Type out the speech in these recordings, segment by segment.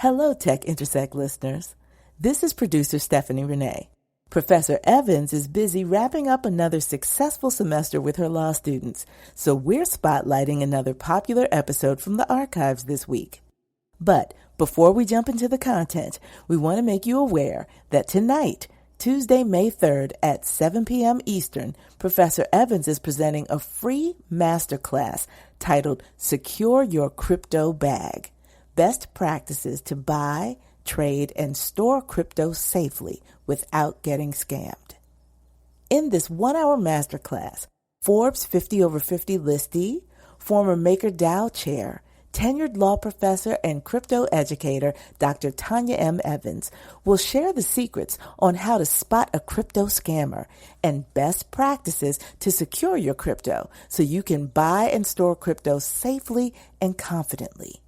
Hello, Tech Intersect listeners. This is producer Stephanie Renee. Professor Evans is busy wrapping up another successful semester with her law students, so we're spotlighting another popular episode from the archives this week. But before we jump into the content, we want to make you aware that tonight, Tuesday, May 3rd at 7 p.m. Eastern, Professor Evans is presenting a free masterclass titled Secure Your Crypto Bag: Best Practices to Buy, Trade, and Store Crypto Safely Without Getting Scammed. In this one-hour masterclass, Forbes 50 over 50 listee, former MakerDAO chair, tenured law professor and crypto educator Dr. Tanya M. Evans will share the secrets on how to spot a crypto scammer and best practices to secure your crypto so you can buy and store crypto safely and confidently.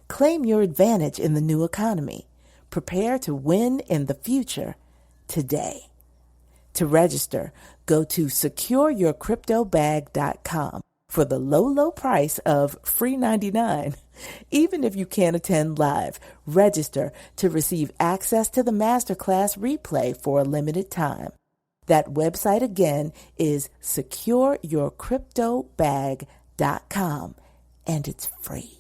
Claim your advantage in the new economy. Prepare to win in the future today. To register, go to secureyourcryptobag.com for the low price of free $99. Even if you can't attend live, register to receive access to the masterclass replay for a limited time. That website again is secureyourcryptobag.com, and it's free.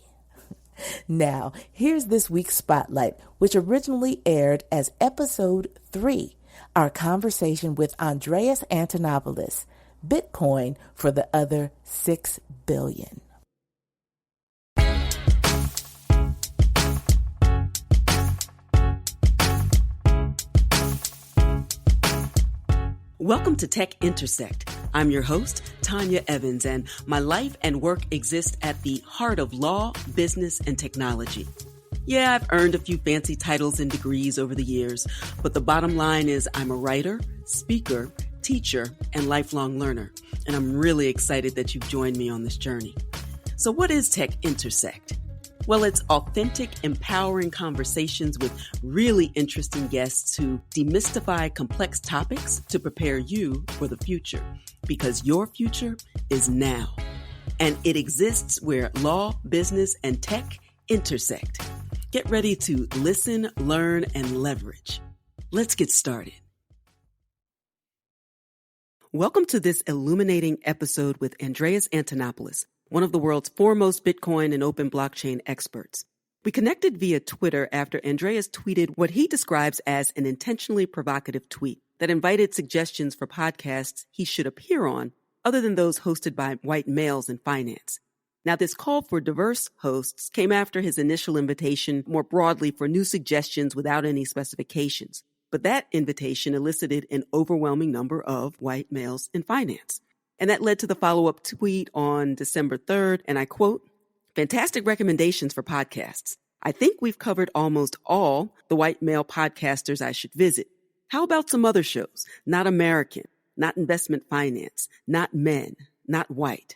Now, here's this week's Spotlight, which originally aired as Episode 3, our conversation with Andreas Antonopoulos, Bitcoin for the other 6 billion. Welcome to Tech Intersect. I'm your host, Tanya Evans, and my life and work exist at the heart of law, business, and technology. Yeah, I've earned a few fancy titles and degrees over the years, but the bottom line is I'm a writer, speaker, teacher, and lifelong learner, and I'm really excited that you've joined me on this journey. So what is Tech Intersect? Well, it's authentic, empowering conversations with really interesting guests who demystify complex topics to prepare you for the future, because your future is now. And it exists where law, business, and tech intersect. Get ready to listen, learn, and leverage. Let's get started. Welcome to this illuminating episode with Andreas Antonopoulos, one of the world's foremost Bitcoin and open blockchain experts. We connected via Twitter after Andreas tweeted what he describes as an intentionally provocative tweet that invited suggestions for podcasts he should appear on, other than those hosted by white males in finance. Now, this call for diverse hosts came after his initial invitation more broadly for new suggestions without any specifications. But that invitation elicited an overwhelming number of white males in finance. And that led to the follow-up tweet on December 3rd, and I quote, "Fantastic recommendations for podcasts. I think we've covered almost all the white male podcasters I should visit. How about some other shows? Not American, not investment finance, not men, not white.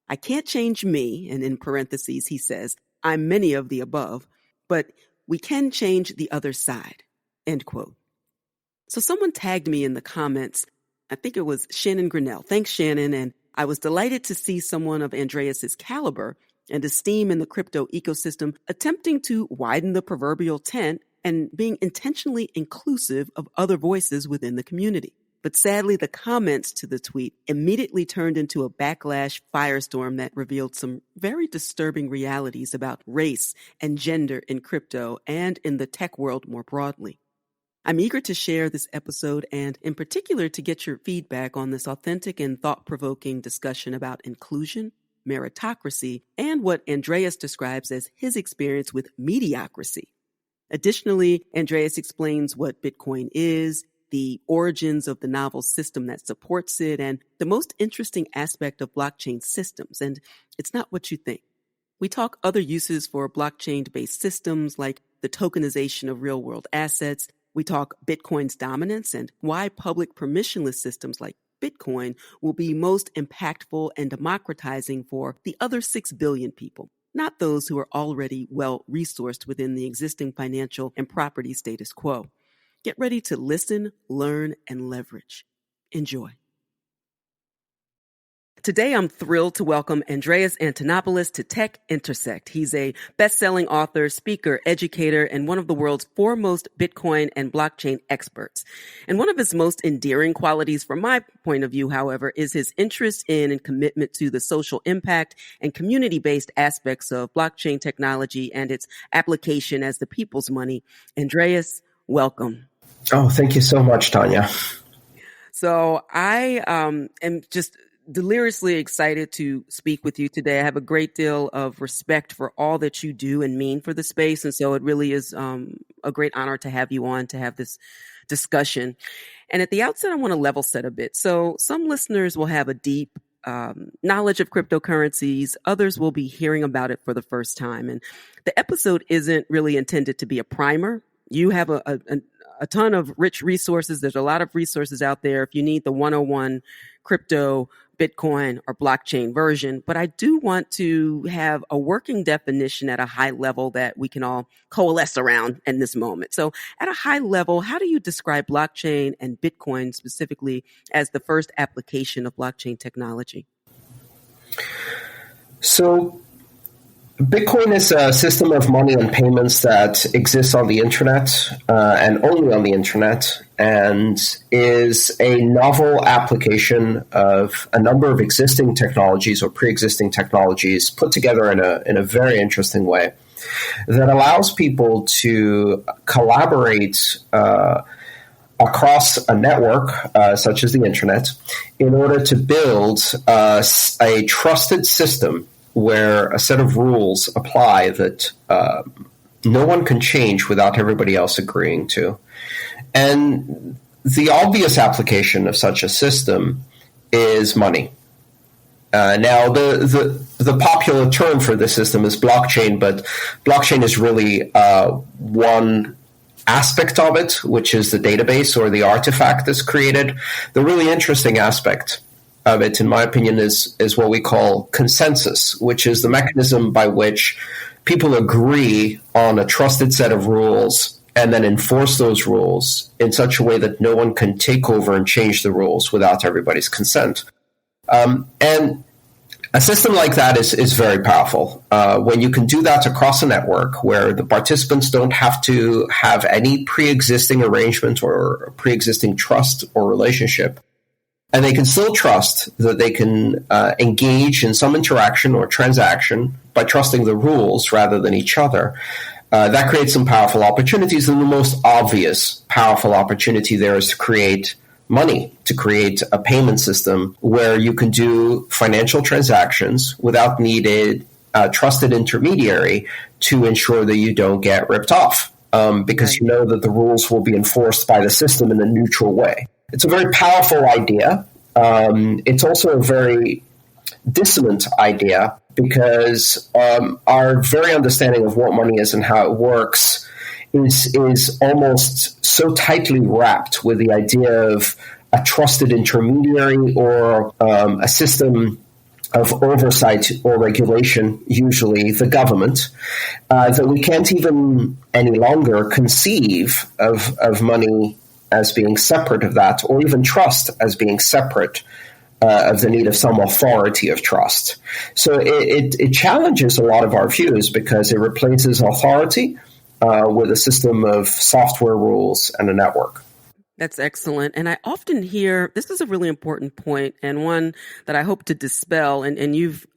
I can't change me," and in parentheses he says, "I'm many of the above, but we can change the other side," end quote. So someone tagged me in the comments. I think it was Shannon Grinnell. Thanks, Shannon. And I was delighted to see someone of Andreas's caliber and esteem in the crypto ecosystem attempting to widen the proverbial tent and being intentionally inclusive of other voices within the community. But sadly, the comments to the tweet immediately turned into a backlash firestorm that revealed some very disturbing realities about race and gender in crypto and in the tech world more broadly. I'm eager to share this episode and, in particular, to get your feedback on this authentic and thought-provoking discussion about inclusion, meritocracy, and what Andreas describes as his experience with mediocrity. Additionally, Andreas explains what Bitcoin is, the origins of the novel system that supports it, and the most interesting aspect of blockchain systems. And it's not what you think. We talk other uses for blockchain-based systems like the tokenization of real-world assets. We talk Bitcoin's dominance and why public permissionless systems like Bitcoin will be most impactful and democratizing for the other 6 billion people, not those who are already well-resourced within the existing financial and property status quo. Get ready to listen, learn, and leverage. Enjoy. Today, I'm thrilled to welcome Andreas Antonopoulos to Tech Intersect. He's a best-selling author, speaker, educator, and one of the world's foremost Bitcoin and blockchain experts. And one of his most endearing qualities, from my point of view, however, is his interest in and commitment to the social impact and community-based aspects of blockchain technology and its application as the people's money. Andreas, welcome. Oh, thank you so much, Tanya. So I am just deliriously excited to speak with you today. I have a great deal of respect for all that you do and mean for the space. And so it really is a great honor to have you on to have this discussion. And at the outset, I want to level set a bit. So some listeners will have a deep knowledge of cryptocurrencies. Others will be hearing about it for the first time. And the episode isn't really intended to be a primer. You have a ton of rich resources. There's a lot of resources out there if you need the 101 crypto, Bitcoin, or blockchain version. But I do want to have a working definition at a high level that we can all coalesce around in this moment. So at a high level, how do you describe blockchain and Bitcoin specifically as the first application of blockchain technology? So Bitcoin is a system of money and payments that exists on the internet and only on the internet, and is a novel application of a number of existing technologies or pre-existing technologies put together in a very interesting way that allows people to collaborate across a network such as the internet in order to build a trusted system where a set of rules apply that no one can change without everybody else agreeing to. And the obvious application of such a system is money. Now, the popular term for this system is blockchain, but blockchain is really one aspect of it, which is the database or the artifact that's created. The really interesting aspect of it, in my opinion, is what we call consensus, which is the mechanism by which people agree on a trusted set of rules and then enforce those rules in such a way that no one can take over and change the rules without everybody's consent. And a system like that is very powerful. When you can do that across a network where the participants don't have to have any pre-existing arrangement or pre-existing trust or relationship, and they can still trust that they can engage in some interaction or transaction by trusting the rules rather than each other. That creates some powerful opportunities. And the most obvious powerful opportunity there is to create money, to create a payment system where you can do financial transactions without needing a trusted intermediary to ensure that you don't get ripped off, because you know that the rules will be enforced by the system in a neutral way. It's a very powerful idea. It's also a very dissonant idea because our very understanding of what money is and how it works is almost so tightly wrapped with the idea of a trusted intermediary or a system of oversight or regulation, usually the government, that we can't even any longer conceive of money as being separate of that, or even trust as being separate of the need of some authority of trust. So it challenges a lot of our views because it replaces authority with a system of software rules and a network. That's excellent. And I often hear, this is a really important point and one that I hope to dispel, and you've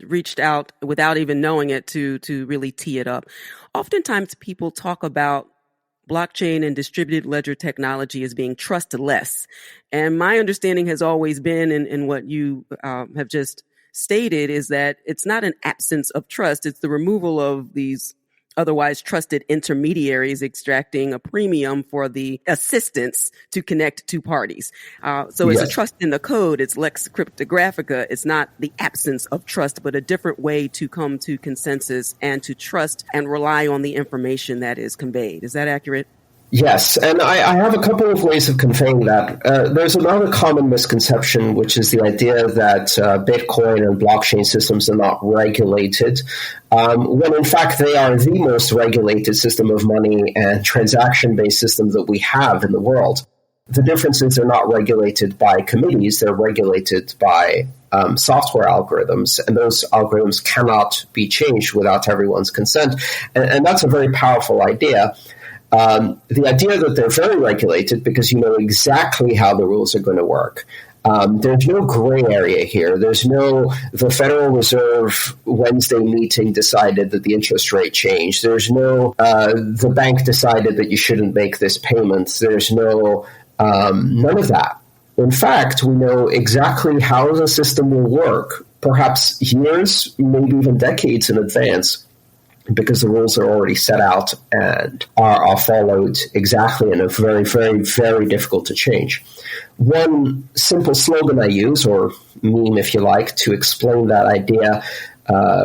reached out without even knowing it to really tee it up. Oftentimes people talk about blockchain and distributed ledger technology as being trustless. And my understanding has always been, in what you have just stated, is that it's not an absence of trust. It's the removal of these otherwise trusted intermediaries extracting a premium for the assistance to connect two parties. So it's a trust in the code. It's lex cryptographica. It's not the absence of trust, but a different way to come to consensus and to trust and rely on the information that is conveyed. Is that accurate? Yes, and I have a couple of ways of conveying that. There's another common misconception, which is the idea that Bitcoin and blockchain systems are not regulated, when in fact they are the most regulated system of money and transaction-based system that we have in the world. The difference is they're not regulated by committees, they're regulated by software algorithms, and those algorithms cannot be changed without everyone's consent. And that's a very powerful idea. The idea that they're very regulated because you know exactly how the rules are going to work. There's no gray area here. There's no, the Federal Reserve Wednesday meeting decided that the interest rate changed. There's no, the bank decided that you shouldn't make this payment. There's no, none of that. In fact, we know exactly how the system will work, perhaps years, maybe even decades in advance, because the rules are already set out and are followed exactly and are very, very, very difficult to change. One simple slogan I use, or meme if you like, to explain that idea,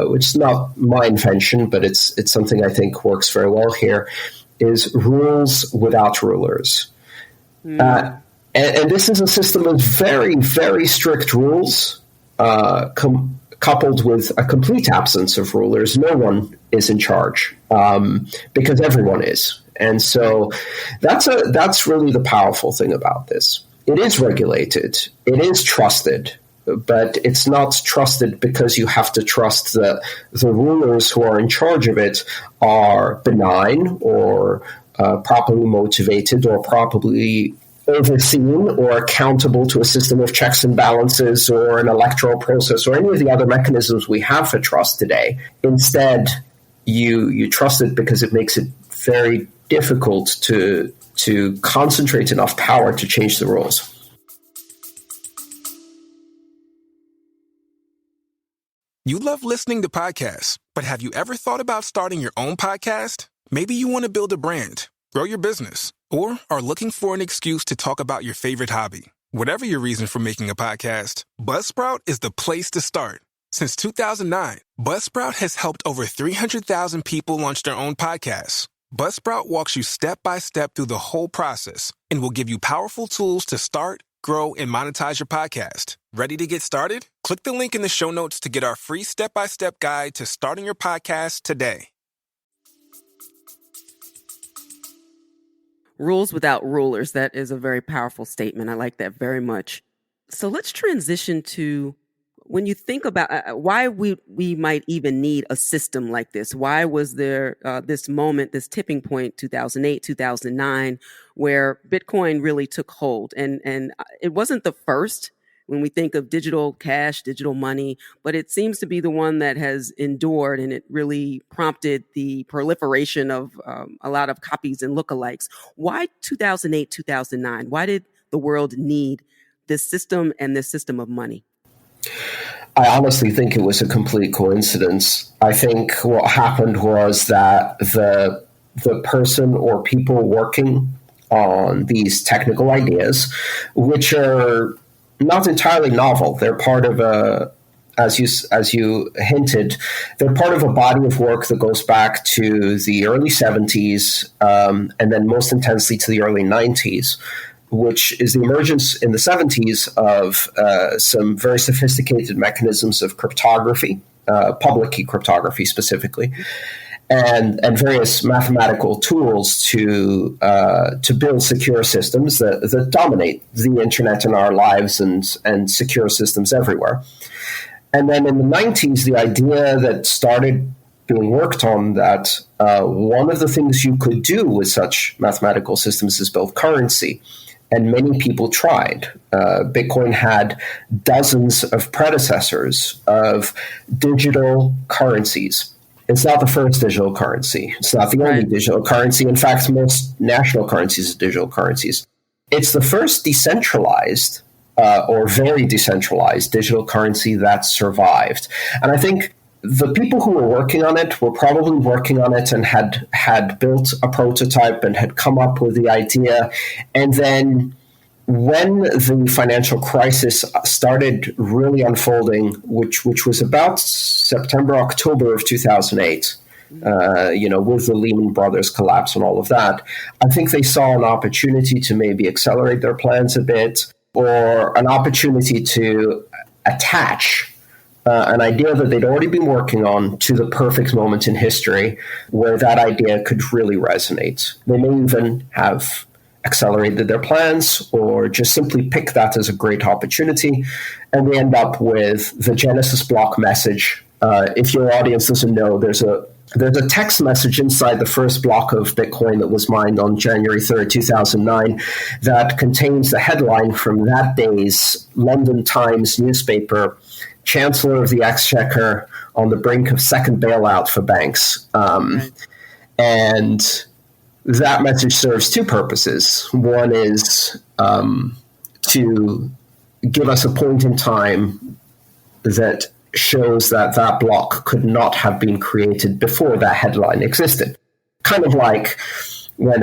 which is not my invention, but it's something I think works very well here, is rules without rulers. And this is a system of very, very strict rules, coupled with a complete absence of rulers. No one is in charge, because everyone is. And so that's really the powerful thing about this. It is regulated. It is trusted, but it's not trusted because you have to trust that the rulers who are in charge of it are benign or properly motivated or properly overseen or accountable to a system of checks and balances or an electoral process or any of the other mechanisms we have for trust today. Instead, you trust it because it makes it very difficult to concentrate enough power to change the rules. You love listening to podcasts, but have you ever thought about starting your own podcast? Maybe you want to build a brand, grow your business, or are looking for an excuse to talk about your favorite hobby. Whatever your reason for making a podcast, Buzzsprout is the place to start. Since 2009, Buzzsprout has helped over 300,000 people launch their own podcasts. Buzzsprout walks you step by step through the whole process and will give you powerful tools to start, grow, and monetize your podcast. Ready to get started? Click the link in the show notes to get our free step-by-step guide to starting your podcast today. Rules without rulers. That is a very powerful statement. I like that very much. So let's transition to when you think about why we might even need a system like this. Why was there this moment, this tipping point, 2008, 2009, where Bitcoin really took hold? And it wasn't the first when we think of digital cash, digital money, but it seems to be the one that has endured, and it really prompted the proliferation of a lot of copies and lookalikes. Why 2008, 2009? Why did the world need this system and this system of money? I honestly think it was a complete coincidence. I think what happened was that the person or people working on these technical ideas, which are not entirely novel, they're part of as you hinted, they're part of a body of work that goes back to the early 70s and then most intensely to the early 90s. Which is the emergence in the 70s of some very sophisticated mechanisms of cryptography, public key cryptography specifically, and various mathematical tools to build secure systems that dominate the internet in our lives and secure systems everywhere. And then in the 90s, the idea that started being worked on that one of the things you could do with such mathematical systems is build currency. And many people tried. Bitcoin had dozens of predecessors of digital currencies. It's not the first digital currency. It's not the only digital currency. In fact, most national currencies are digital currencies. It's the first decentralized or very decentralized digital currency that survived. And I think the people who were working on it were probably working on it and had built a prototype and had come up with the idea. And then when the financial crisis started really unfolding, which was about September, October of 2008, with the Lehman Brothers collapse and all of that, I think they saw an opportunity to maybe accelerate their plans a bit, or an opportunity to attach an idea that they'd already been working on to the perfect moment in history where that idea could really resonate. They may even have accelerated their plans or just simply picked that as a great opportunity. And we end up with the Genesis block message. If your audience doesn't know, there's a text message inside the first block of Bitcoin that was mined on January 3rd, 2009, that contains the headline from that day's London Times newspaper: Chancellor of the Exchequer on the brink of second bailout for banks. Right. And that message serves two purposes. One is to give us a point in time that shows that that block could not have been created before that headline existed. Kind of like when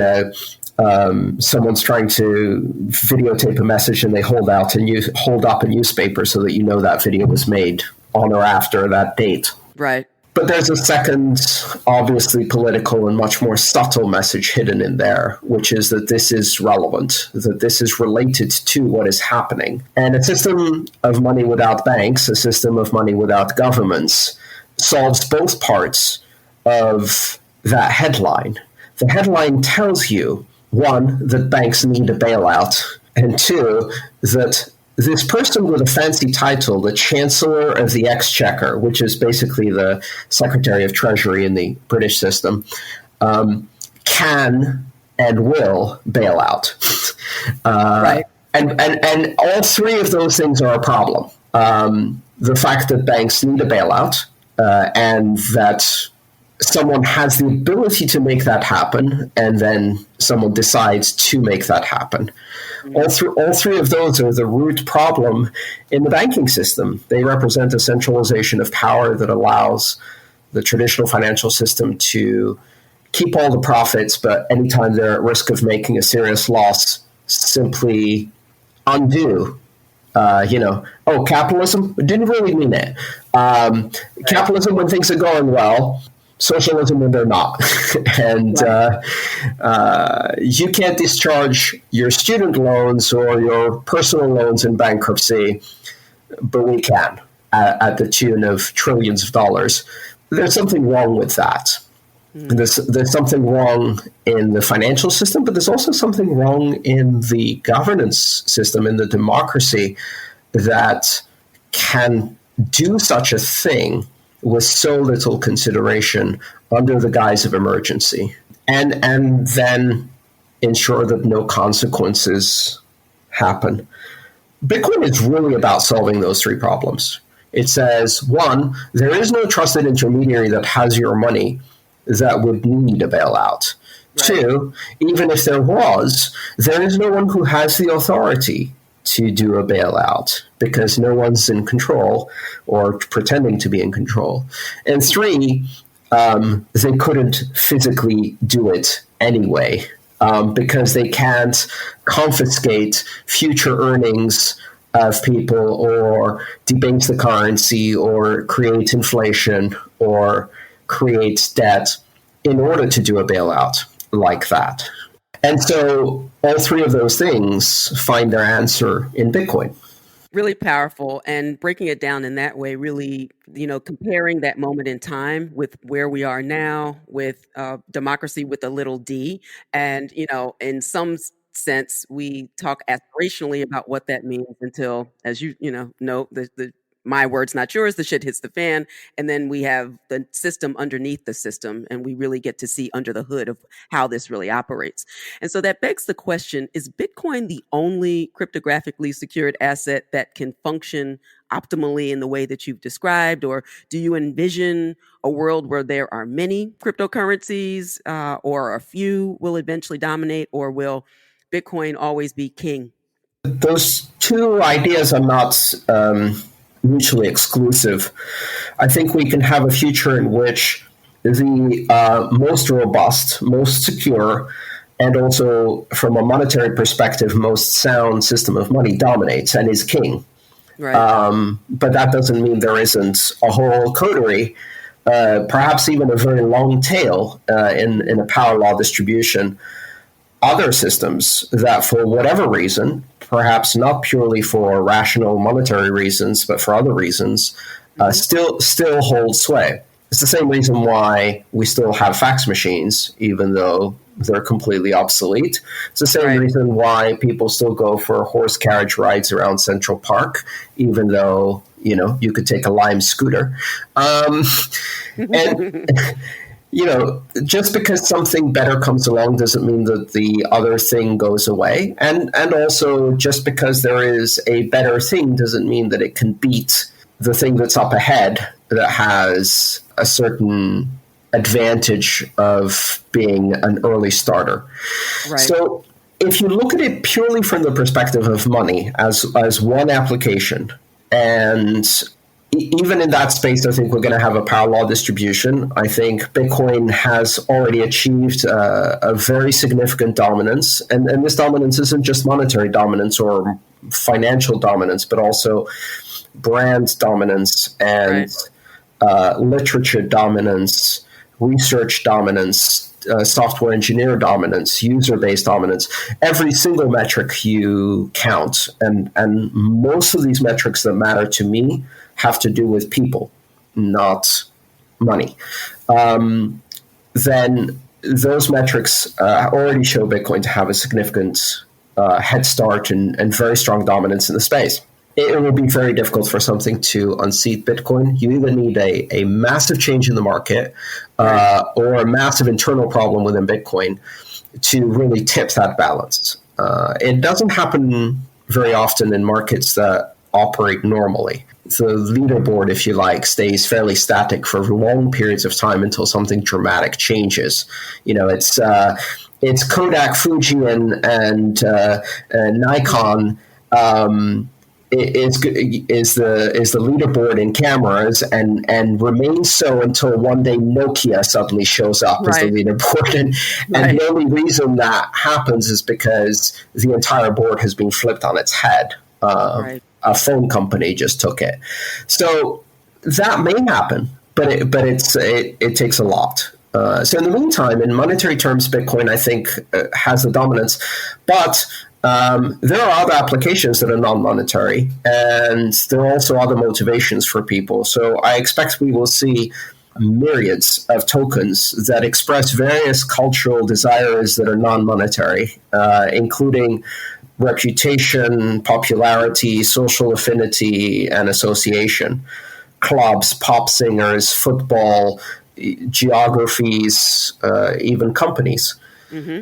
someone's trying to videotape a message and they hold up a newspaper so that you know that video was made on or after that date. Right. But there's a second, obviously political and much more subtle message hidden in there, which is that this is relevant, that this is related to what is happening. And a system of money without banks, a system of money without governments, solves both parts of that headline. The headline tells you, one, that banks need a bailout, and two, that this person with a fancy title, the Chancellor of the Exchequer, which is basically the Secretary of Treasury in the British system, can and will bail out. Right. And all three of those things are a problem. The fact that banks need a bailout and that someone has the ability to make that happen, and then someone decides to make that happen. All three of those are the root problem in the banking system. They represent a centralization of power that allows the traditional financial system to keep all the profits, but anytime they're at risk of making a serious loss, simply undo. Capitalism didn't really mean it. Capitalism when things are going well, socialism when they're not. And you can't discharge your student loans or your personal loans in bankruptcy, but we can at the tune of trillions of dollars. There's something wrong with that. There's something wrong in the financial system, but there's also something wrong in the governance system, in the democracy that can do such a thing with so little consideration under the guise of emergency, and then ensure that no consequences happen. Bitcoin is really about solving those three problems. It says, one, there is no trusted intermediary that has your money that would need a bailout. Right. Two, even if there was, there is no one who has the authority to do a bailout because no one's in control or pretending to be in control. And three, they couldn't physically do it anyway because they can't confiscate future earnings of people or debase the currency or create inflation or create debt in order to do a bailout like that. And so all three of those things find their answer in Bitcoin. Really powerful, and breaking it down in that way, really, comparing that moment in time with where we are now with democracy with a little d. And, in some sense, we talk aspirationally about what that means until, as the my words, not yours, the shit hits the fan. And then we have the system underneath the system, and we really get to see under the hood of how this really operates. And so that begs the question, is Bitcoin the only cryptographically secured asset that can function optimally in the way that you've described? Or do you envision a world where there are many cryptocurrencies or a few will eventually dominate, or will Bitcoin always be king? Those two ideas are not mutually exclusive. I think we can have a future in which the most robust, most secure, and also from a monetary perspective, most sound system of money dominates and is king. Right. But that doesn't mean there isn't a whole coterie, perhaps even a very long tail in a power law distribution, other systems that for whatever reason, perhaps not purely for rational monetary reasons, but for other reasons, still hold sway. It's the same reason why we still have fax machines, even though they're completely obsolete. It's the same reason why people still go for horse carriage rides around Central Park, even though, you could take a Lime scooter. And, just because something better comes along doesn't mean that the other thing goes away. And also, just because there is a better thing doesn't mean that it can beat the thing that's up ahead that has a certain advantage of being an early starter. Right. So if you look at it purely from the perspective of money as one application, and even in that space, I think we're going to have a power law distribution. I think Bitcoin has already achieved a very significant dominance. And this dominance isn't just monetary dominance or financial dominance, but also brand dominance and literature dominance, research dominance, software engineer dominance, user-based dominance. Every single metric you count. And most of these metrics that matter to me have to do with people, not money. Then those metrics already show Bitcoin to have a significant head start and very strong dominance in the space. It will be very difficult for something to unseat Bitcoin. You either need a massive change in the market or a massive internal problem within Bitcoin to really tip that balance. It doesn't happen very often in markets that operate normally. The leaderboard, if you like, stays fairly static for long periods of time until something dramatic changes. It's Kodak, Fuji, and Nikon. Is the leaderboard in cameras and remains so until one day Nokia suddenly shows up as the leaderboard. And the only reason that happens is because the entire board has been flipped on its head. A phone company just took it. So that may happen, but it takes a lot. So in the meantime, in monetary terms, Bitcoin, I think, has the dominance. But there are other applications that are non-monetary, and there are also other motivations for people. So I expect we will see myriads of tokens that express various cultural desires that are non-monetary, including reputation, popularity, social affinity, and association. Clubs, pop singers, football, geographies, even companies. Mm-hmm.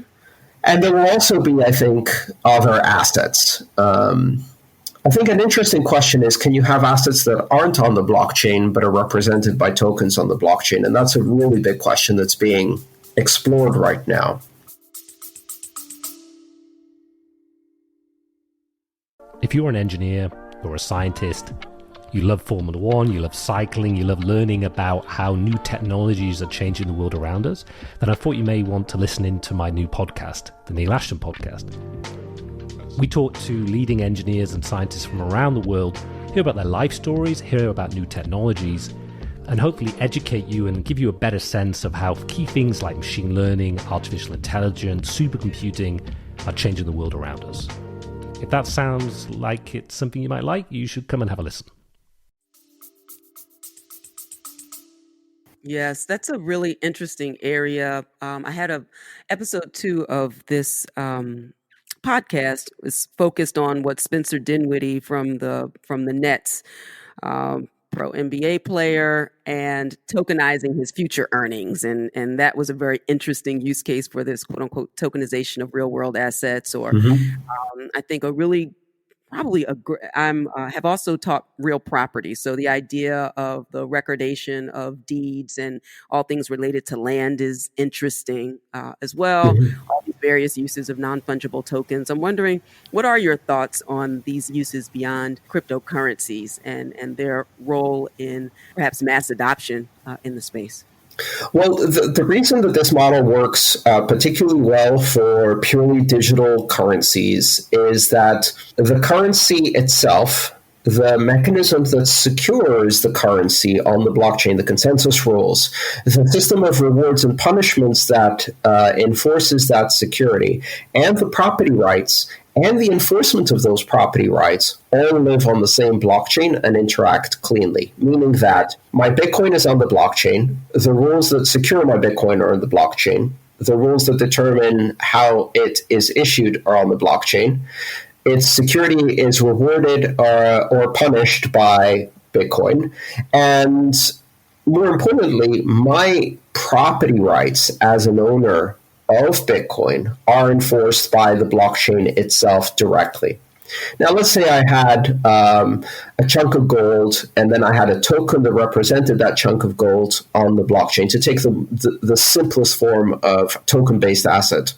And there will also be, I think, other assets. I think an interesting question is, can you have assets that aren't on the blockchain but are represented by tokens on the blockchain? And that's a really big question that's being explored right now. If you're an engineer or a scientist, you love Formula One, you love cycling, you love learning about how new technologies are changing the world around us, then I thought you may want to listen into my new podcast, the Neil Ashton Podcast. We talk to leading engineers and scientists from around the world, hear about their life stories, hear about new technologies, and hopefully educate you and give you a better sense of how key things like machine learning, artificial intelligence, supercomputing are changing the world around us. If that sounds like it's something you might like, you should come and have a listen. Yes, that's a really interesting area. I had episode 2 of this podcast was focused on what Spencer Dinwiddie from the Nets, pro NBA player, and tokenizing his future earnings, and that was a very interesting use case for this quote unquote tokenization of real world assets, or I think a really have also taught real property. So the idea of the recordation of deeds and all things related to land is interesting as well. All these various uses of non-fungible tokens. I'm wondering, what are your thoughts on these uses beyond cryptocurrencies and their role in perhaps mass adoption in the space? Well, the reason that this model works particularly well for purely digital currencies is that the currency itself, the mechanism that secures the currency on the blockchain, the consensus rules, the system of rewards and punishments that enforces that security, and the property rights and the enforcement of those property rights all live on the same blockchain and interact cleanly, meaning that my Bitcoin is on the blockchain, the rules that secure my Bitcoin are in the blockchain, the rules that determine how it is issued are on the blockchain. Its security is rewarded or punished by Bitcoin. And more importantly, my property rights as an owner of Bitcoin are enforced by the blockchain itself directly. Now, let's say I had a chunk of gold, and then I had a token that represented that chunk of gold on the blockchain, to take the simplest form of token-based asset.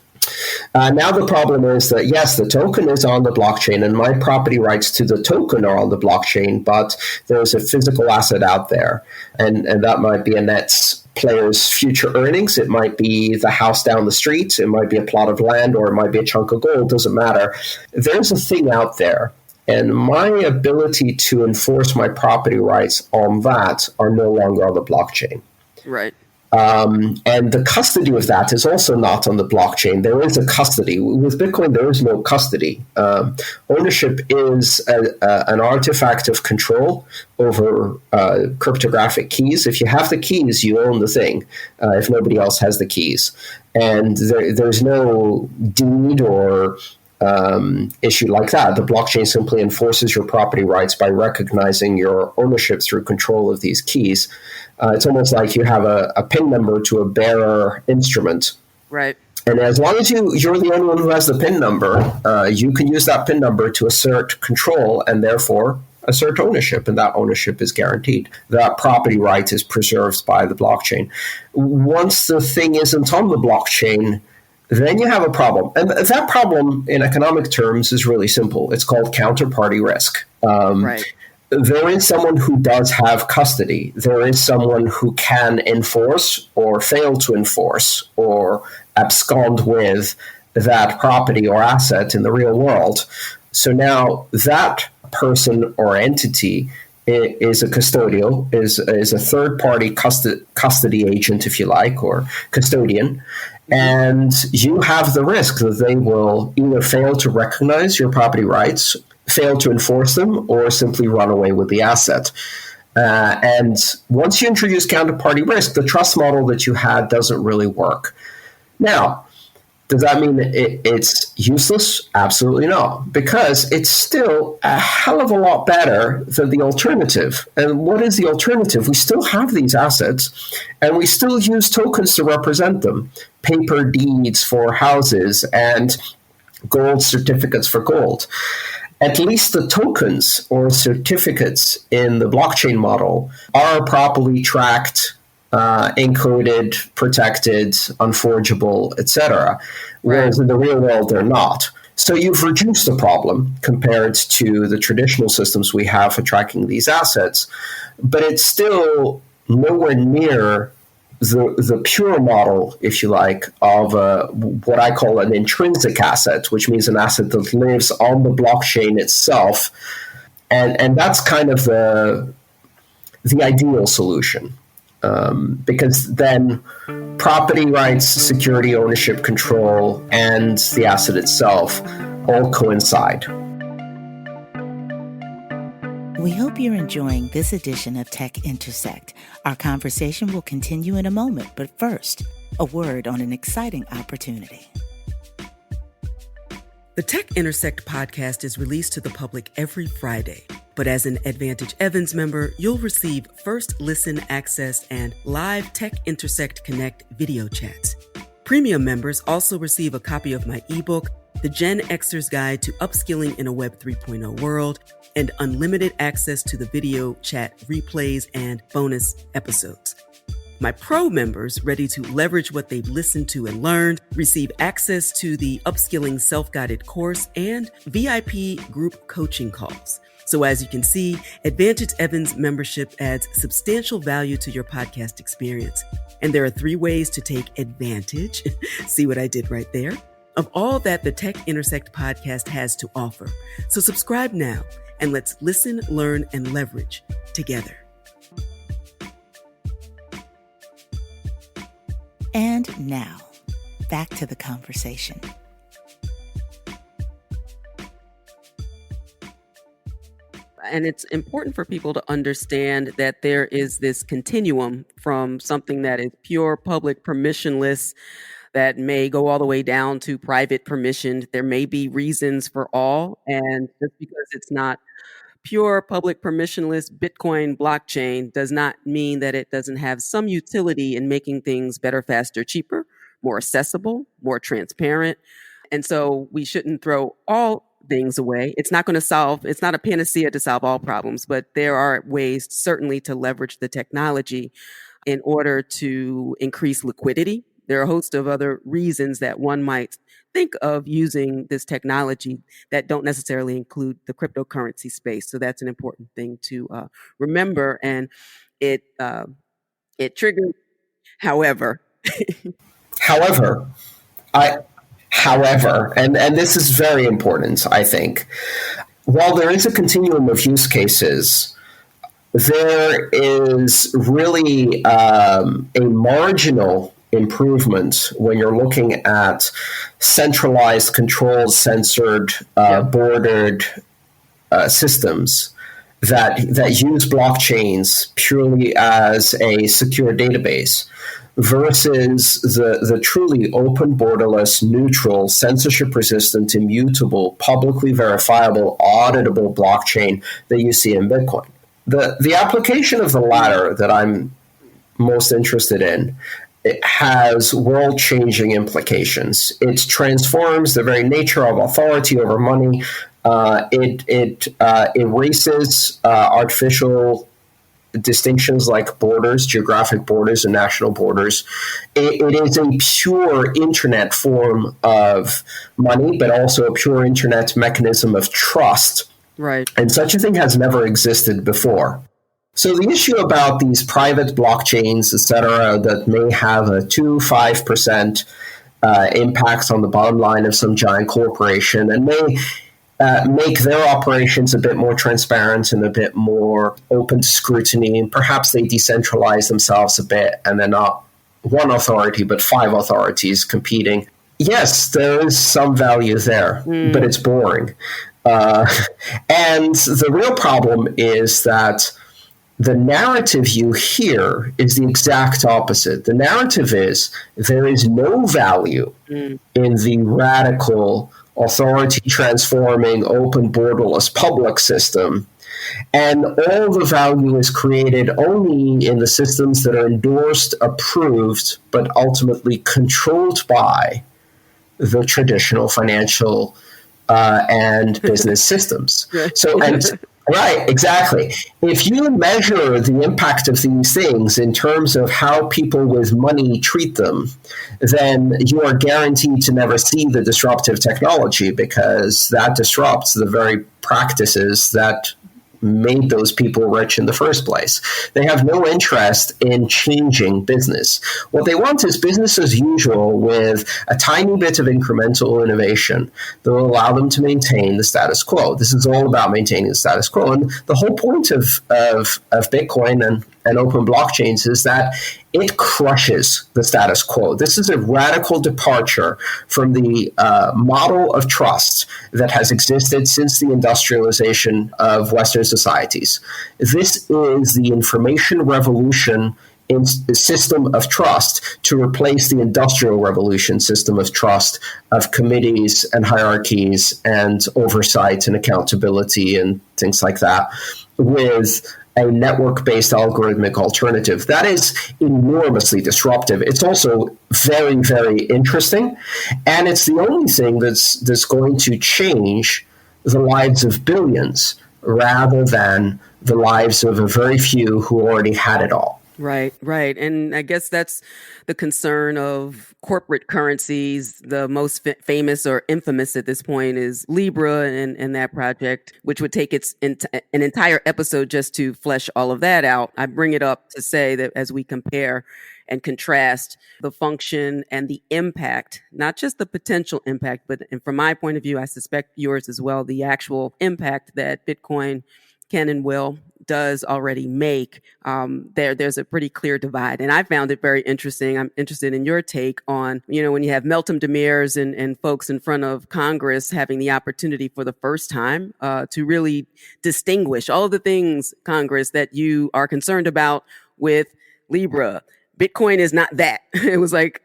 Now the problem is that, yes, the token is on the blockchain, and my property rights to the token are on the blockchain, but there's a physical asset out there, and that might be a Nets player's future earnings. It might be the house down the street. It might be a plot of land, or it might be a chunk of gold. Doesn't matter. There's a thing out there, and my ability to enforce my property rights on that are no longer on the blockchain. Right. And the custody of that is also not on the blockchain. There is a custody. With Bitcoin, there is no custody. Ownership is an artifact of control over cryptographic keys. If you have the keys, you own the thing, if nobody else has the keys. And there's no deed or issue like that. The blockchain simply enforces your property rights by recognizing your ownership through control of these keys. It's almost like you have a PIN number to a bearer instrument. Right. And as long as you're the only one who has the PIN number, you can use that PIN number to assert control and therefore assert ownership, and that ownership is guaranteed. That property right is preserved by the blockchain. Once the thing isn't on the blockchain, then you have a problem. And that problem in economic terms is really simple. It's called counterparty risk. Right. There is someone who does have custody. There is someone who can enforce or fail to enforce or abscond with that property or asset in the real world. So now that person or entity is a custodial, is a third-party custody agent, if you like, or custodian. And you have the risk that they will either fail to recognize your property rights, fail to enforce them, or simply run away with the asset. And once you introduce counterparty risk, the trust model that you had doesn't really work. Now, does that mean it's useless? Absolutely not, because it's still a hell of a lot better than the alternative. And what is the alternative? We still have these assets, and we still use tokens to represent them. Paper deeds for houses and gold certificates for gold. At least the tokens or certificates in the blockchain model are properly tracked, encoded, protected, unforgeable, etc. Whereas in the real world, they're not. So you've reduced the problem compared to the traditional systems we have for tracking these assets, but it's still nowhere near the pure model, if you like, of what I call an intrinsic asset, which means an asset that lives on the blockchain itself. And that's kind of the ideal solution. Because then property rights, security, ownership, control, and the asset itself all coincide. We hope you're enjoying this edition of Tech Intersect. Our conversation will continue in a moment, but first, a word on an exciting opportunity. The Tech Intersect podcast is released to the public every Friday. But as an Advantage Evans member, you'll receive first listen access and live Tech Intersect Connect video chats. Premium members also receive a copy of my ebook, The Gen Xer's Guide to Upskilling in a Web 3.0 World, and unlimited access to the video chat replays and bonus episodes. My pro members, ready to leverage what they've listened to and learned, receive access to the Upskilling Self-Guided course and VIP group coaching calls. So as you can see, Advantage Evans membership adds substantial value to your podcast experience. And there are 3 ways to take advantage, see what I did right there, of all that the Tech Intersect podcast has to offer. So subscribe now, and let's listen, learn, and leverage together. And now, back to the conversation. And it's important for people to understand that there is this continuum from something that is pure public permissionless, that may go all the way down to private permissioned. There may be reasons for all. And just because it's not pure public permissionless Bitcoin blockchain does not mean that it doesn't have some utility in making things better, faster, cheaper, more accessible, more transparent. And so we shouldn't throw all things away. It's not a panacea to solve all problems, but there are ways certainly to leverage the technology in order to increase liquidity. There are a host of other reasons that one might think of using this technology that don't necessarily include the cryptocurrency space. So that's an important thing to remember. And it triggered, however. However, and this is very important, I think. While there is a continuum of use cases, there is really a marginal improvement when you're looking at centralized, controlled, censored, bordered systems that use blockchains purely as a secure database versus the truly open, borderless, neutral, censorship-resistant, immutable, publicly verifiable, auditable blockchain that you see in Bitcoin. The application of the latter that I'm most interested in, it has world-changing implications. It transforms the very nature of authority over money. It erases artificial distinctions like borders, geographic borders, and national borders. It is a pure internet form of money, but also a pure internet mechanism of trust. Right. And such a thing has never existed before. So the issue about these private blockchains, et cetera, that may have a 2-5% impact on the bottom line of some giant corporation and may make their operations a bit more transparent and a bit more open to scrutiny, and perhaps they decentralize themselves a bit and they're not one authority but 5 authorities competing. Yes, there is some value there, but it's boring. And the real problem is that the narrative you hear is the exact opposite. The narrative is there is no value in the radical, authority-transforming, open, borderless public system, and all the value is created only in the systems that are endorsed, approved, but ultimately controlled by the traditional financial and business systems. Right, exactly. If you measure the impact of these things in terms of how people with money treat them, then you are guaranteed to never see the disruptive technology because that disrupts the very practices that made those people rich in the first place. They have no interest in changing business. What they want is business as usual with a tiny bit of incremental innovation that will allow them to maintain the status quo. This is all about maintaining the status quo. And the whole point of Bitcoin and open blockchains is that it crushes the status quo. This is a radical departure from the model of trust that has existed since the industrialization of Western societies. This is the information revolution in the system of trust to replace the industrial revolution system of trust of committees and hierarchies and oversight and accountability and things like that with a network-based algorithmic alternative. That is enormously disruptive. It's also very, very interesting, and it's the only thing that's going to change the lives of billions rather than the lives of a very few who already had it all. Right, right. And I guess that's the concern of corporate currencies. The most famous or infamous at this point is Libra and that project, which would take an entire episode just to flesh all of that out. I bring it up to say that as we compare and contrast the function and the impact, not just the potential impact, but and from my point of view, I suspect yours as well, the actual impact that Bitcoin can and will does already make, there's a pretty clear divide. And I found it very interesting. I'm interested in your take on, when you have Meltem Demirs and folks in front of Congress having the opportunity for the first time to really distinguish all of the things, Congress, that you are concerned about with Libra, Bitcoin is not that. It was like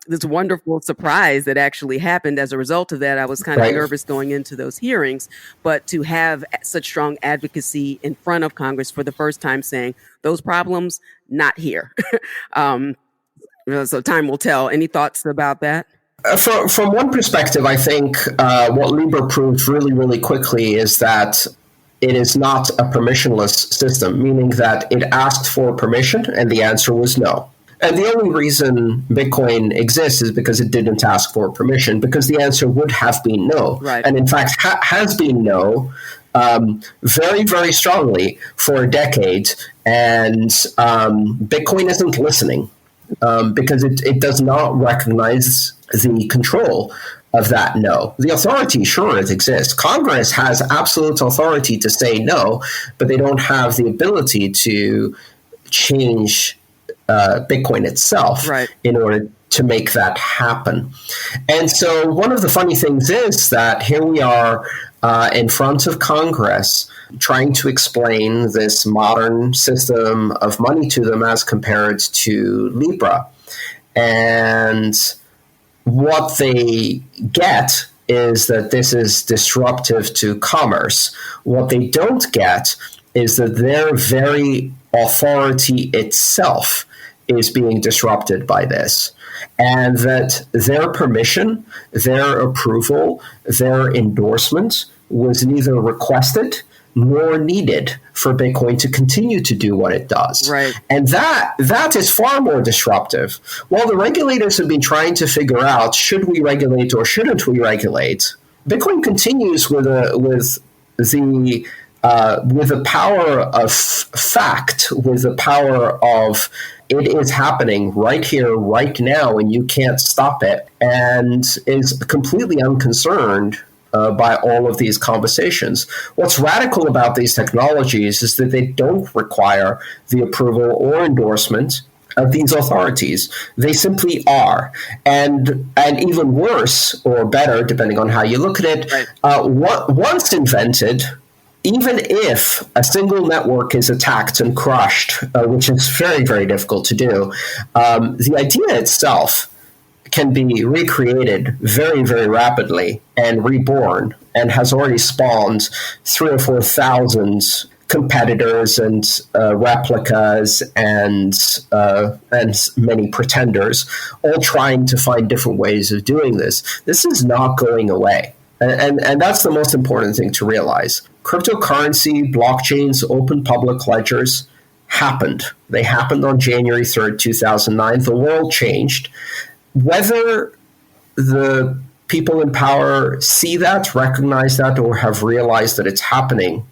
this wonderful surprise that actually happened as a result of that. I was kind of nervous going into those hearings, but to have such strong advocacy in front of Congress for the first time saying those problems, not here. So time will tell. Any thoughts about that? From one perspective, I think what Libra proved really, really quickly is that it is not a permissionless system, meaning that it asked for permission and the answer was no. And the only reason Bitcoin exists is because it didn't ask for permission, because the answer would have been no. Right. And in fact, has been no very, very strongly for a decade. And Bitcoin isn't listening because it does not recognize the control of that no. The authority, sure, it exists. Congress has absolute authority to say no, but they don't have the ability to change Bitcoin itself in order to make that happen. And so one of the funny things is that here we are in front of Congress trying to explain this modern system of money to them as compared to Libra. And what they get is that this is disruptive to commerce. What they don't get is that their very authority itself is being disrupted by this, and that their permission, their approval, their endorsement was neither requested nor needed for Bitcoin to continue to do what it does. Right. And that is far more disruptive. While the regulators have been trying to figure out, should we regulate or shouldn't we regulate, Bitcoin continues with the power of fact, with the power of it is happening right here, right now, and you can't stop it, and is completely unconcerned by all of these conversations. What's radical about these technologies is that they don't require the approval or endorsement of these authorities. They simply are. And even worse, or better, depending on how you look at it, once invented, even if a single network is attacked and crushed, which is very, very difficult to do, the idea itself can be recreated very, very rapidly and reborn, and has already spawned 3,000 or 4,000 competitors and replicas and many pretenders, all trying to find different ways of doing this. This is not going away. And that's the most important thing to realize. Cryptocurrency, blockchains, open public ledgers happened. They happened on January 3rd, 2009. The world changed. Whether the people in power see that, recognize that, or have realized that it's happening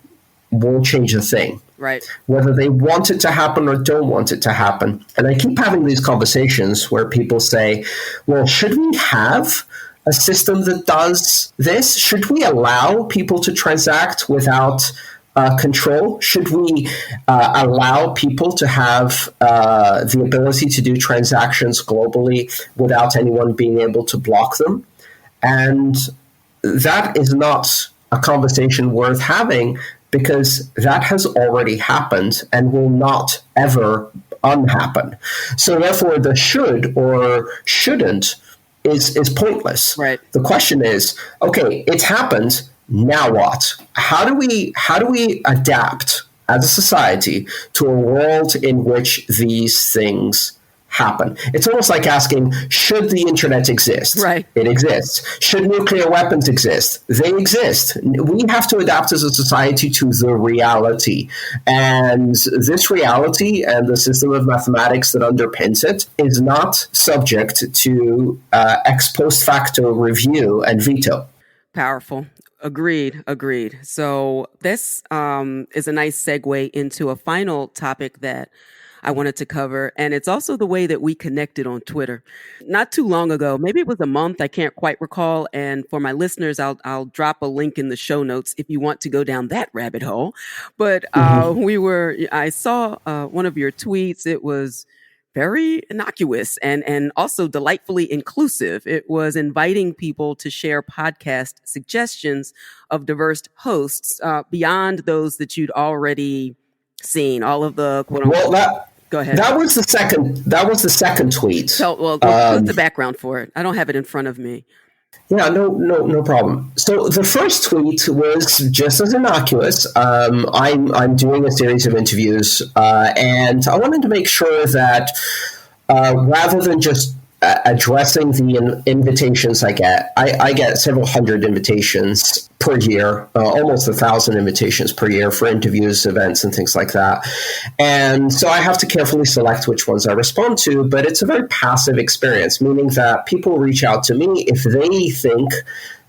won't change a thing. Right. Whether they want it to happen or don't want it to happen. And I keep having these conversations where people say, well, should we have a system that does this? Should we allow people to transact without control? Should we allow people to have the ability to do transactions globally without anyone being able to block them? And that is not a conversation worth having, because that has already happened and will not ever unhappen. So therefore, the should or shouldn't is pointless. Right. The question is, okay, it's happened. Now what? How do we adapt as a society to a world in which these things happen? It's almost like asking, should the internet exist? Right. It exists. Should nuclear weapons exist? They exist. We have to adapt as a society to the reality. And this reality and the system of mathematics that underpins it is not subject to ex post facto review and veto. Powerful. Agreed. So this is a nice segue into a final topic that I wanted to cover. And it's also the way that we connected on Twitter. Not too long ago, maybe it was a month, I can't quite recall. And for my listeners, I'll drop a link in the show notes if you want to go down that rabbit hole. But I saw one of your tweets. It was very innocuous and also delightfully inclusive. It was inviting people to share podcast suggestions of diverse hosts beyond those that you'd already seen, all of the quote unquote. Well, Go ahead. That was the second tweet. So, what's the background for it? I don't have it in front of me. Yeah, no problem. So the first tweet was just as innocuous. I'm doing a series of interviews, and I wanted to make sure that rather than just addressing the invitations I get several hundred invitations per year, almost 1,000 invitations per year for interviews, events, and things like that. And so I have to carefully select which ones I respond to, but it's a very passive experience, meaning that people reach out to me if they think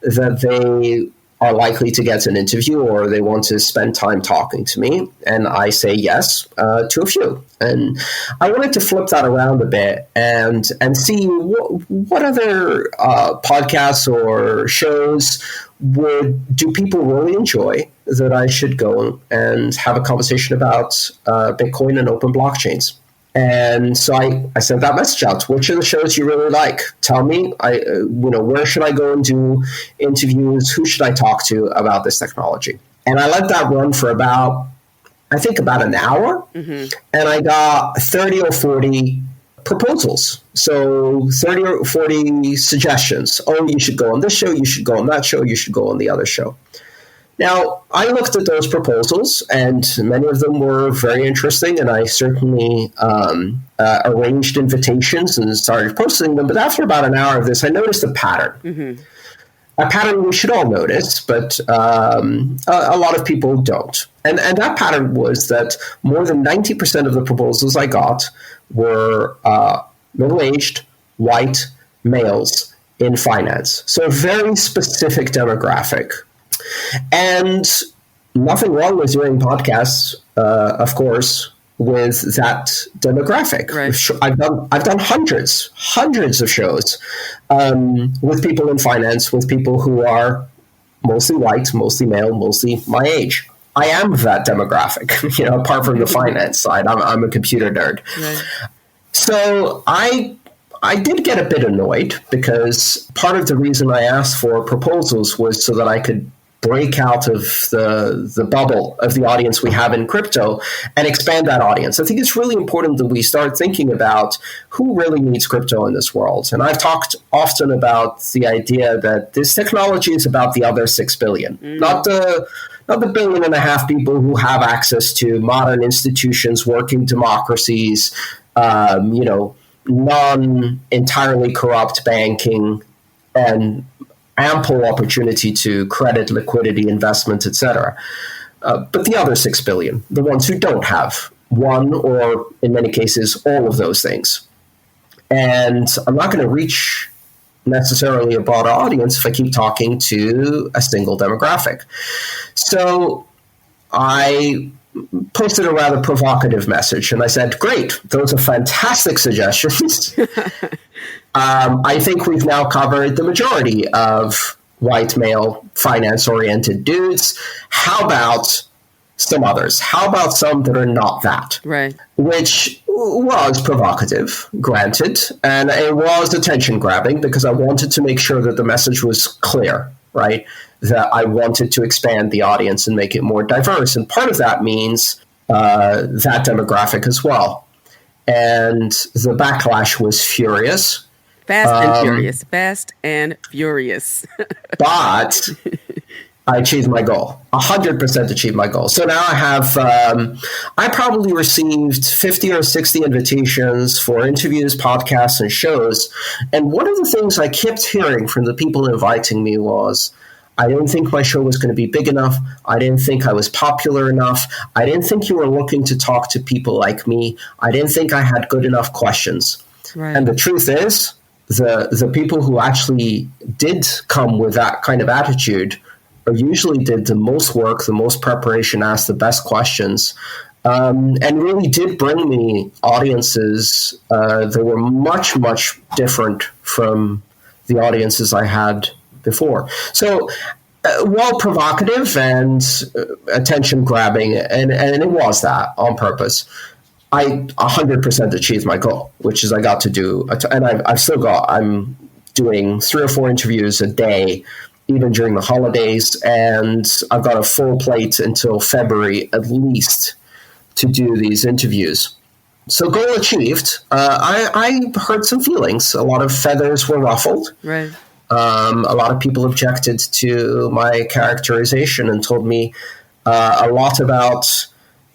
that they are likely to get an interview or they want to spend time talking to me, and I say yes to a few. And I wanted to flip that around a bit and see what other podcasts or shows do people really enjoy that I should go and have a conversation about Bitcoin and open blockchains. And so I sent that message out. Which are the shows you really like? Tell me. Where should I go and do interviews? Who should I talk to about this technology? And I let that run for about an hour. Mm-hmm. And I got 30 or 40 proposals. So 30 or 40 suggestions. Oh, you should go on this show. You should go on that show. You should go on the other show. Now, I looked at those proposals, and many of them were very interesting, and I certainly arranged invitations and started posting them. But after about an hour of this, I noticed a pattern. Mm-hmm. A pattern we should all notice, but a lot of people don't. And that pattern was that more than 90% of the proposals I got were middle-aged, white males in finance. So a very specific demographic. And nothing wrong with doing podcasts, of course, with that demographic. Right. I've done hundreds of shows with people in finance, with people who are mostly white, mostly male, mostly my age. I am that demographic, apart from the finance side. I'm a computer nerd. Right. So I did get a bit annoyed because part of the reason I asked for proposals was so that I could break out of the bubble of the audience we have in crypto and expand that audience. I think it's really important that we start thinking about who really needs crypto in this world. And I've talked often about the idea that this technology is about the other 6 billion, not the 1.5 billion people who have access to modern institutions, working democracies, non-entirely corrupt banking, and ample opportunity to credit, liquidity, investment, etc. But the other 6 billion, the ones who don't have one or, in many cases, all of those things. And I'm not going to reach necessarily a broader audience if I keep talking to a single demographic. So I posted a rather provocative message, and I said, great, those are fantastic suggestions. I think we've now covered the majority of white male finance-oriented dudes. How about some others? How about some that are not that? Right. Which was provocative, granted, and it was attention-grabbing because I wanted to make sure that the message was clear, right? That I wanted to expand the audience and make it more diverse. And part of that means that demographic as well. And the backlash was furious. Fast and furious. But I achieved my goal. 100% achieved my goal. So now I have, I probably received 50 or 60 invitations for interviews, podcasts, and shows. And one of the things I kept hearing from the people inviting me was, I didn't think my show was going to be big enough. I didn't think I was popular enough. I didn't think you were looking to talk to people like me. I didn't think I had good enough questions. Right. And the truth is, the people who actually did come with that kind of attitude or usually did the most work, the most preparation, asked the best questions, and really did bring me audiences that were much, much different from the audiences I had before. So while provocative and attention-grabbing, and it was that on purpose, I 100% achieved my goal, which is I got to do, and I'm doing 3 or 4 interviews a day, even during the holidays, and I've got a full plate until February at least to do these interviews. So goal achieved. I hurt some feelings. A lot of feathers were ruffled. Right. A lot of people objected to my characterization and told me a lot about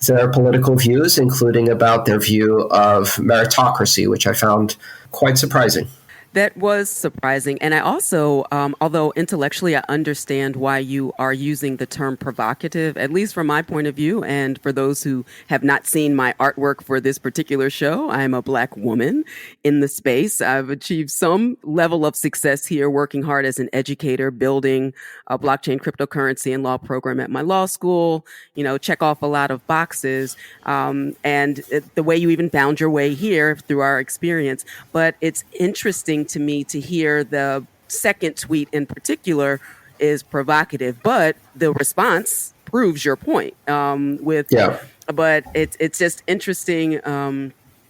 their political views, including about their view of meritocracy, which I found quite surprising. That was surprising. And I also, although intellectually I understand why you are using the term provocative, at least from my point of view, and for those who have not seen my artwork for this particular show, I'm a Black woman in the space. I've achieved some level of success here, working hard as an educator, building a blockchain cryptocurrency and law program at my law school, check off a lot of boxes. The way you even found your way here through our experience. But it's interesting to me to hear the second tweet in particular is provocative, but the response proves your point. But it's just interesting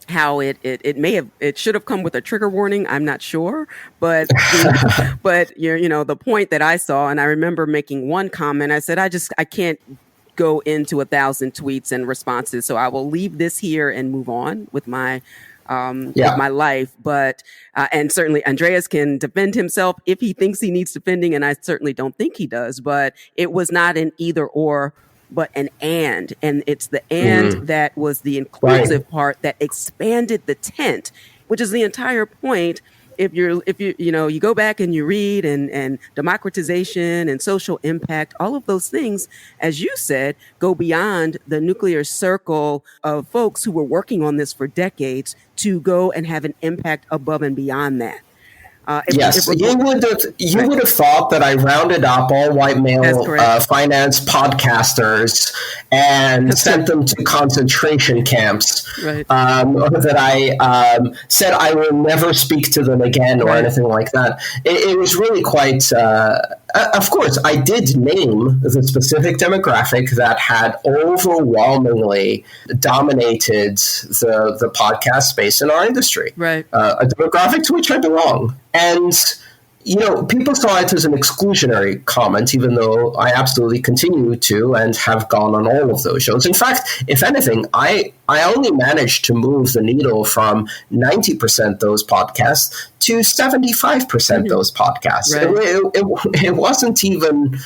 how it should have come with a trigger warning. I'm not sure, but the point that I saw, and I remember making one comment. I said I can't go into 1,000 tweets and responses, so I will leave this here and move on with my life. But and certainly Andreas can defend himself if he thinks he needs defending, and I certainly don't think he does. But it was not an either or, but an and it's the and that was the inclusive part that expanded the tent, which is the entire point. If you go back and you read and democratization and social impact, all of those things, as you said, go beyond the nuclear circle of folks who were working on this for decades to go and have an impact above and beyond that. You would have thought that I rounded up all white male finance podcasters and sent them to concentration camps, or that I said I will never speak to them again or anything like that. It was really quite. Of course, I did name the specific demographic that had overwhelmingly dominated the podcast space in our industry, a demographic to which I belong. And, people saw it as an exclusionary comment, even though I absolutely continue to and have gone on all of those shows. In fact, if anything, I only managed to move the needle from 90% those podcasts to 75% those podcasts. It wasn't even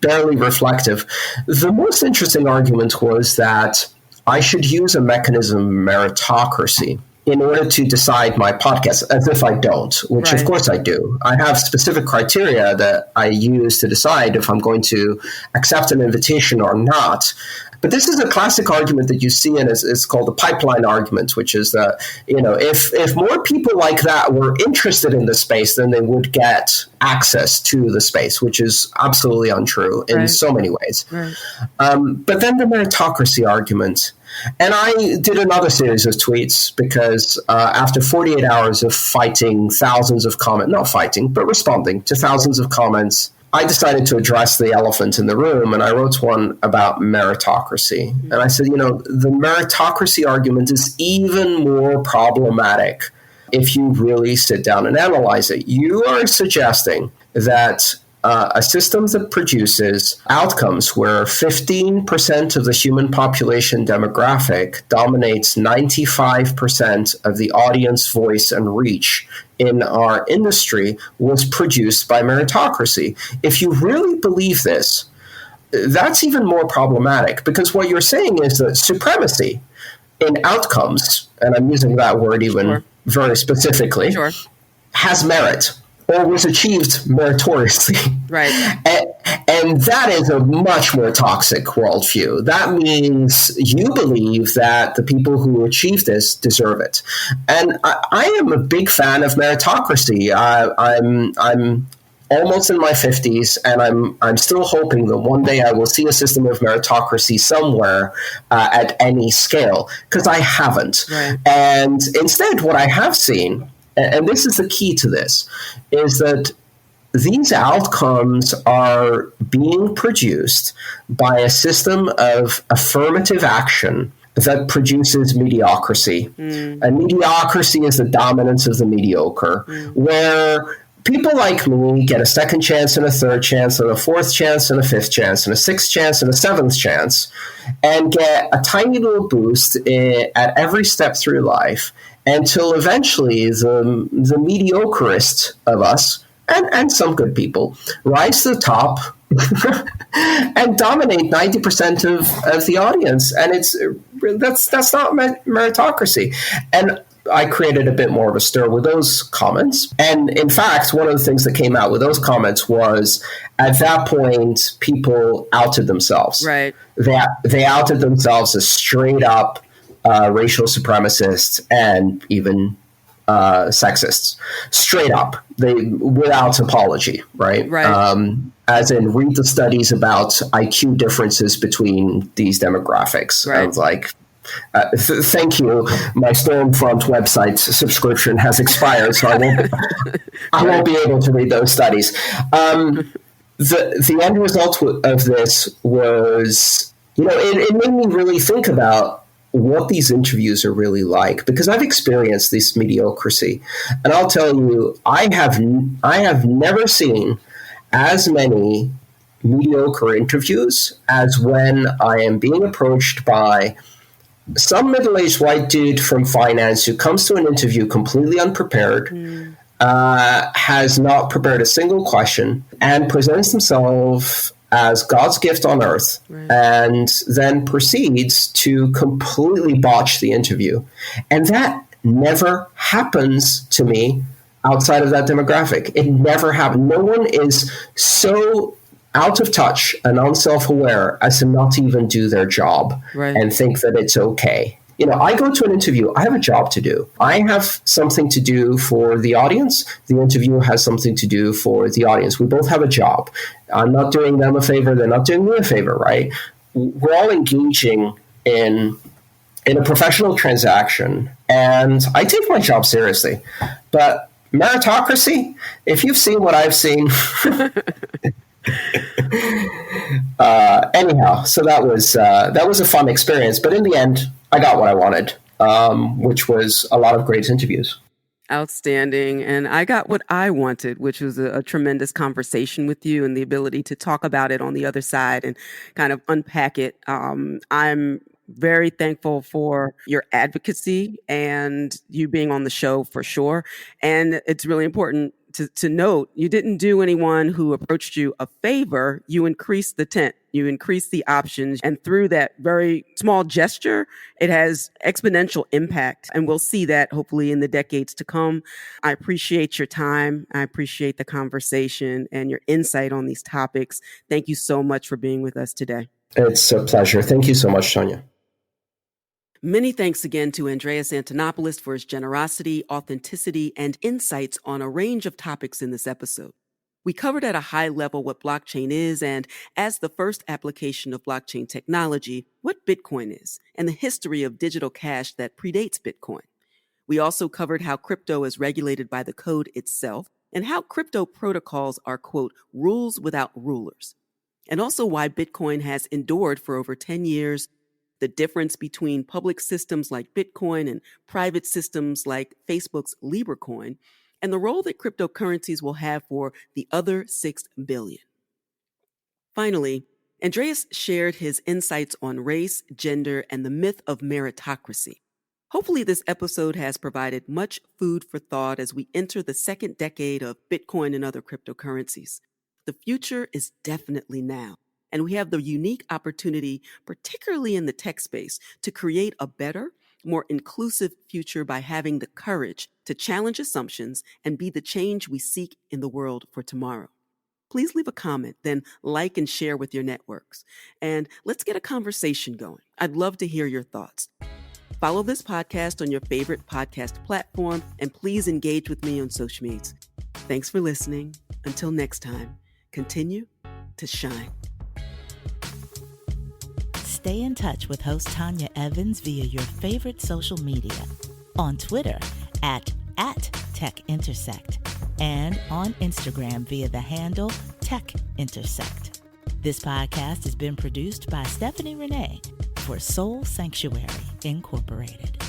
barely reflective. The most interesting argument was that I should use a mechanism, meritocracy, in order to decide my podcast, as if I don't, which of course I do. I have specific criteria that I use to decide if I'm going to accept an invitation or not. But this is a classic argument that you see, and it's called the pipeline argument, which is that, if more people like that were interested in the space, then they would get access to the space, which is absolutely untrue in so many ways. But then the meritocracy argument. And I did another series of tweets because after 48 hours of fighting thousands of comments, not fighting, but responding to thousands of comments, I decided to address the elephant in the room, and I wrote one about meritocracy. And I said, the meritocracy argument is even more problematic if you really sit down and analyze it. You are suggesting that a system that produces outcomes where 15% of the human population demographic dominates 95% of the audience voice and reach in our industry was produced by meritocracy. If you really believe this, that's even more problematic, because what you're saying is that supremacy in outcomes, and I'm using that word even very specifically, has merit, or was achieved meritoriously. And that is a much more toxic worldview. That means you believe that the people who achieve this deserve it. And I am a big fan of meritocracy. I'm almost in my 50s, and I'm still hoping that one day I will see a system of meritocracy somewhere at any scale, because I haven't. And instead, what I have seen, and this is the key to this, is that these outcomes are being produced by a system of affirmative action that produces mediocrity. And mediocrity is the dominance of the mediocre, where people like me get a second chance and a third chance and a fourth chance and a fifth chance and a sixth chance and a seventh chance and get a tiny little boost at every step through life until eventually the mediocreest of us and some good people rise to the top and dominate 90% of the audience. And that's not meritocracy. And I created a bit more of a stir with those comments. And in fact, one of the things that came out with those comments was at that point, people outed themselves. Right. They outed themselves as straight up racial supremacists and even sexists. Straight up. Without apology, right? Right. As in, read the studies about IQ differences between these demographics. Right. I was like, thank you. My Stormfront website subscription has expired, so I won't be able to read those studies. The end result of this was, it made me really think about what these interviews are really like, because I've experienced this mediocracy, and I'll tell you, I have never seen as many mediocre interviews as when I am being approached by some middle-aged white dude from finance who comes to an interview completely unprepared, has not prepared a single question, and presents himself as God's gift on earth, and then proceeds to completely botch the interview. And that never happens to me outside of that demographic. It never happened. No one is so out of touch and unself-aware as to not even do their job and think that it's okay. I go to an interview. I have a job to do. I have something to do for the audience. The interviewer has something to do for the audience. We both have a job. I'm not doing them a favor. They're not doing me a favor, right? We're all engaging in a professional transaction, and I take my job seriously. But meritocracy, if you've seen what I've seen... anyhow, so that was a fun experience. But in the end, I got what I wanted, which was a lot of great interviews. Outstanding. And I got what I wanted, which was a tremendous conversation with you and the ability to talk about it on the other side and kind of unpack it. I'm very thankful for your advocacy and you being on the show for sure. And it's really important to note, you didn't do anyone who approached you a favor. You increased the tent, you increased the options. And through that very small gesture, it has exponential impact. And we'll see that hopefully in the decades to come. I appreciate your time. I appreciate the conversation and your insight on these topics. Thank you so much for being with us today. It's a pleasure. Thank you so much, Tanya. Many thanks again to Andreas Antonopoulos for his generosity, authenticity, and insights on a range of topics in this episode. We covered at a high level what blockchain is and, as the first application of blockchain technology, what Bitcoin is and the history of digital cash that predates Bitcoin. We also covered how crypto is regulated by the code itself and how crypto protocols are, quote, rules without rulers. And also why Bitcoin has endured for over 10 years, the difference between public systems like Bitcoin and private systems like Facebook's LibreCoin, and the role that cryptocurrencies will have for the other 6 billion. Finally, Andreas shared his insights on race, gender, and the myth of meritocracy. Hopefully this episode has provided much food for thought as we enter the second decade of Bitcoin and other cryptocurrencies. The future is definitely now. And we have the unique opportunity, particularly in the tech space, to create a better, more inclusive future by having the courage to challenge assumptions and be the change we seek in the world for tomorrow. Please leave a comment, then like and share with your networks. And let's get a conversation going. I'd love to hear your thoughts. Follow this podcast on your favorite podcast platform, and please engage with me on social media. Thanks for listening. Until next time, continue to shine. Stay in touch with host Tanya Evans via your favorite social media. On Twitter at @TechIntersect and on Instagram via the handle TechIntersect. This podcast has been produced by Stephanie Renee for Soul Sanctuary Incorporated.